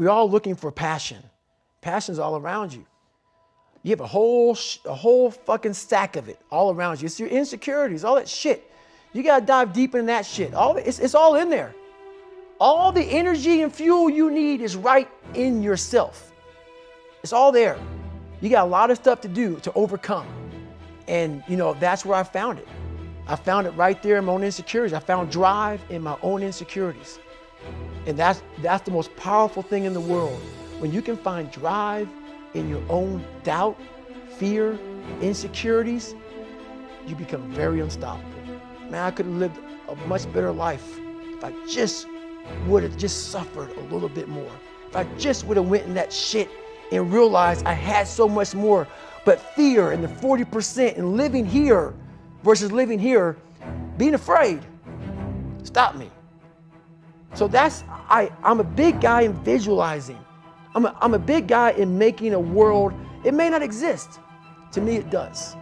We're all looking for passion. Passion's all around you. You have a whole fucking stack of it all around you. It's your insecurities, all that shit. You gotta dive deep in that shit. It's all in there. All the energy and fuel you need is right in yourself. It's all there. You got a lot of stuff to do to overcome. And you know, that's where I found it. I found it right there in my own insecurities. I found drive in my own insecurities. And that's the most powerful thing in the world. When you can find drive in your own doubt, fear, insecurities, you become very unstoppable. Man, I could have lived a much better life if I just would have just suffered a little bit more. If I just would have went in that shit and realized I had so much more. But fear and the 40% and living here versus living here, being afraid, stopped me. So I'm a big guy in visualizing. I'm a big guy in making a world, it may not exist. To me, it does.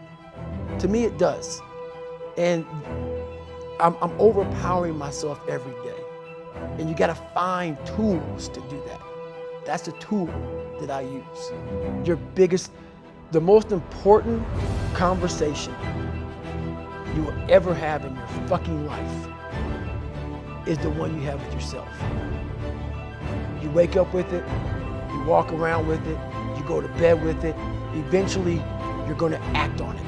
To me, it does. And I'm overpowering myself every day. And you gotta find tools to do that. That's the tool that I use. The most important conversation you will ever have in your fucking life is the one you have with yourself. You wake up with it, you walk around with it, you go to bed with it, eventually you're gonna act on it,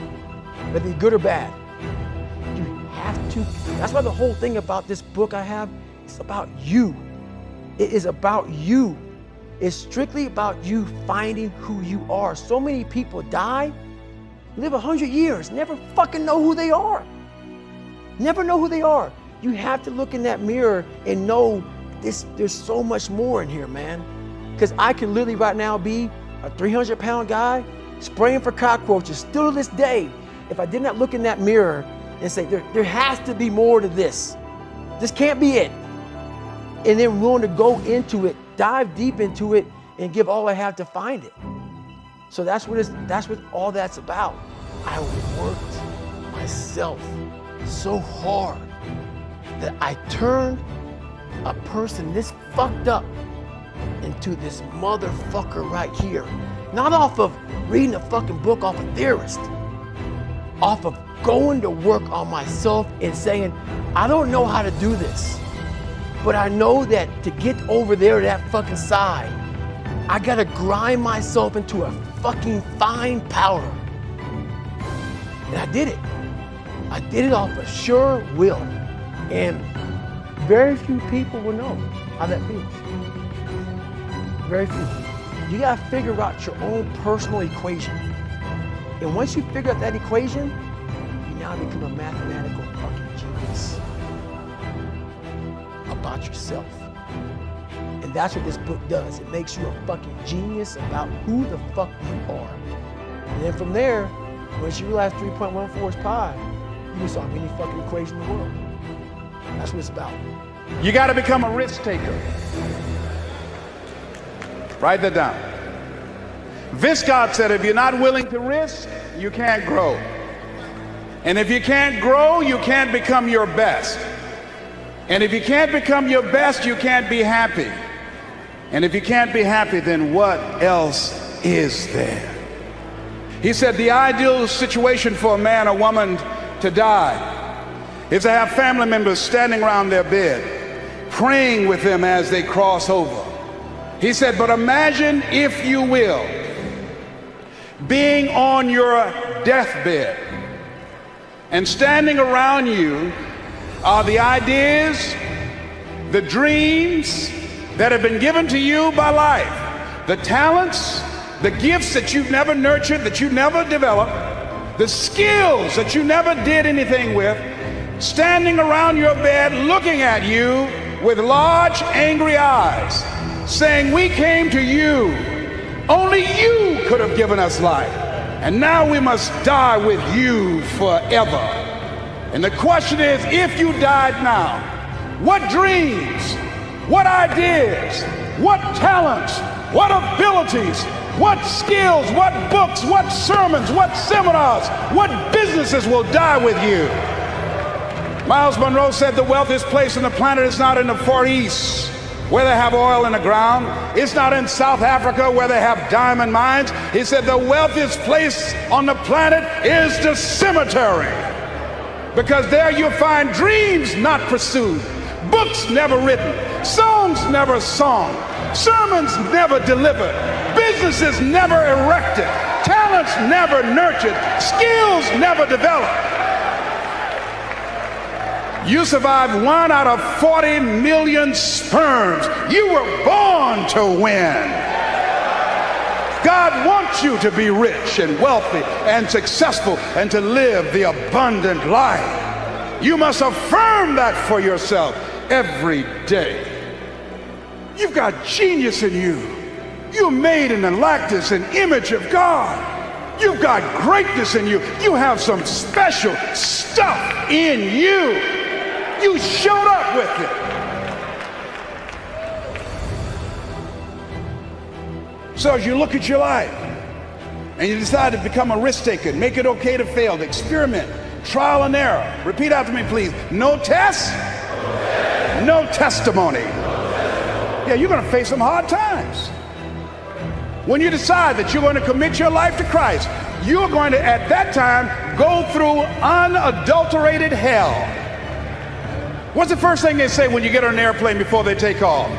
whether it's good or bad. You have to. That's why the whole thing about this book I have, it's about you. It is about you. It's strictly about you finding who you are. So many people die, live 100 years, never fucking know who they are. Never know who they are. You have to look in that mirror and know there's so much more in here, man. Because I can literally right now be a 300-pound guy spraying for cockroaches still to this day if I did not look in that mirror and say, there has to be more to this. This can't be it. And then willing to go into it, dive deep into it, and give all I have to find it. So that's what all that's about. I worked myself so hard that I turned a person this fucked up into this motherfucker right here. Not off of reading a fucking book off a theorist, off of going to work on myself and saying, I don't know how to do this, but I know that to get over there to that fucking side, I gotta grind myself into a fucking fine powder. And I did it. I did it off of sure will. And very few people will know how that feels. Very few. You gotta figure out your own personal equation. And once you figure out that equation, you now become a mathematical fucking genius about yourself. And that's what this book does. It makes you a fucking genius about who the fuck you are. And then from there, once you realize 3.14 is pi, you can solve any fucking equation in the world. That's what it's about. You got to become a risk taker. Write that down. Viscott said, if you're not willing to risk, you can't grow. And if you can't grow, you can't become your best. And if you can't become your best, you can't be happy. And if you can't be happy, then what else is there? He said the ideal situation for a man or woman to die is to have family members standing around their bed, praying with them as they cross over. He said, but imagine, if you will, being on your deathbed, and standing around you are the ideas, the dreams that have been given to you by life, the talents, the gifts that you've never nurtured, that you never developed, the skills that you never did anything with, standing around your bed looking at you with large angry eyes, saying, we came to you, only you could have given us life, and now we must die with you forever. And the question is, if you died now, what dreams, what ideas, what talents, what abilities, what skills, what books, what sermons, what seminars, what businesses will die with you? Miles Monroe said the wealthiest place on the planet is not in the Far East where they have oil in the ground. It's not in South Africa where they have diamond mines. He said the wealthiest place on the planet is the cemetery, because there you'll find dreams not pursued, books never written, songs never sung, sermons never delivered, businesses never erected, talents never nurtured, skills never developed. You survived 1 out of 40 million sperms. You were born to win. God wants you to be rich and wealthy and successful and to live the abundant life. You must affirm that for yourself every day. You've got genius in you. You're made in the likeness and image of God. You've got greatness in you. You have some special stuff in you. You showed up with it. So as you look at your life and you decide to become a risk taker, make it okay to fail, to experiment, trial and error. Repeat after me, please. No test, no testimony. Yeah, you're going to face some hard times. When you decide that you're going to commit your life to Christ, you're going to, at that time, go through unadulterated hell. What's the first thing they say when you get on an airplane before they take off?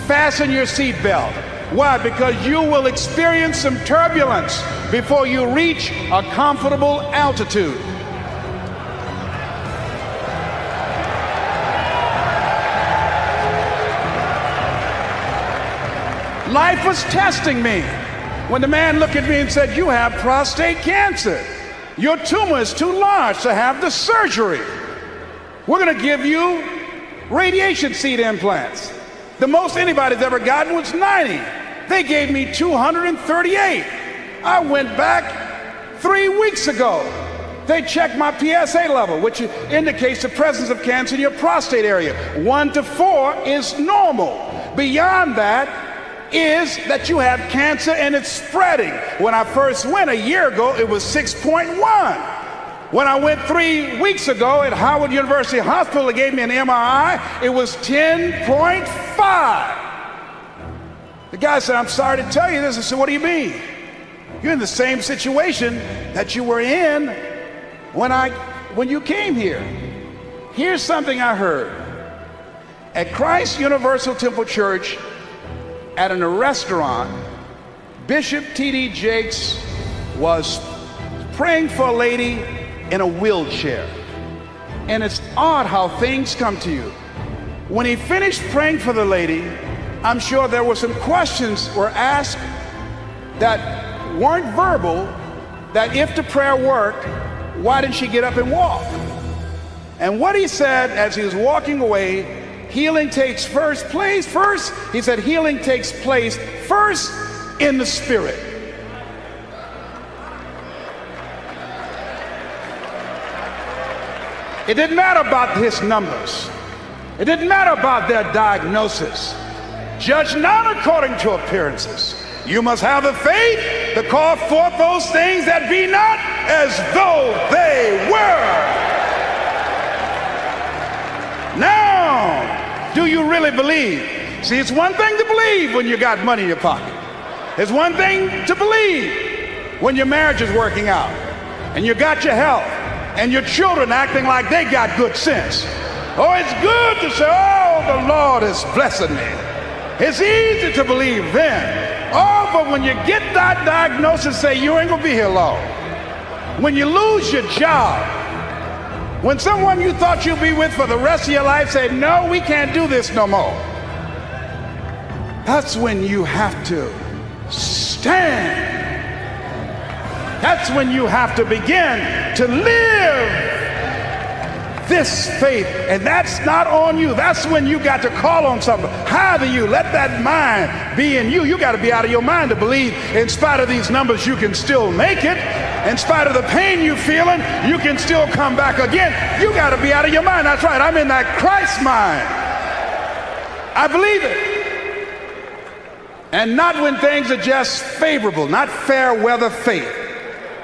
Fasten your seatbelt. Why? Because you will experience some turbulence before you reach a comfortable altitude. Life was testing me when the man looked at me and said, "You have prostate cancer. Your tumor is too large to have the surgery. We're going to give you radiation seed implants." The most anybody's ever gotten was 90. They gave me 238. I went back 3 weeks ago. They checked my PSA level, which indicates the presence of cancer in your prostate area. 1 to 4 is normal. Beyond that is that you have cancer and it's spreading. When I first went a year ago, it was 6.1. When I went 3 weeks ago at Howard University Hospital, they gave me an MRI, it was 10.5. The guy said, "I'm sorry to tell you this." I said, "What do you mean?" "You're in the same situation that you were in when you came here." Here's something I heard. At Christ Universal Temple Church, at a restaurant, Bishop T.D. Jakes was praying for a lady in a wheelchair. And it's odd how things come to you. When he finished praying for the lady, I'm sure there were some questions were asked that weren't verbal, that if the prayer worked, why didn't she get up and walk? And what he said as he was walking away, healing takes first, he said healing takes place first in the spirit. It didn't matter about his numbers. It didn't matter about their diagnosis. Judge not according to appearances. You must have the faith to call forth those things that be not as though they were. Now, do you really believe? See, it's one thing to believe when you got money in your pocket. It's one thing to believe when your marriage is working out and you got your health and your children acting like they got good sense. Oh, it's good to say, "Oh, the Lord is blessing me." It's easy to believe then. Oh, but when you get that diagnosis, say you ain't gonna be here long. When you lose your job, when someone you thought you'd be with for the rest of your life say, "No, we can't do this no more," that's when you have to stand. That's when you have to begin to live this faith, and that's not on you. That's when you got to call on something higher than you. Let that mind be in you. You got to be out of your mind to believe in spite of these numbers you can still make it. In spite of the pain you're feeling, you can still come back again. You got to be out of your mind. That's right. I'm in that Christ mind. I believe it. And not when things are just favorable, not fair weather faith.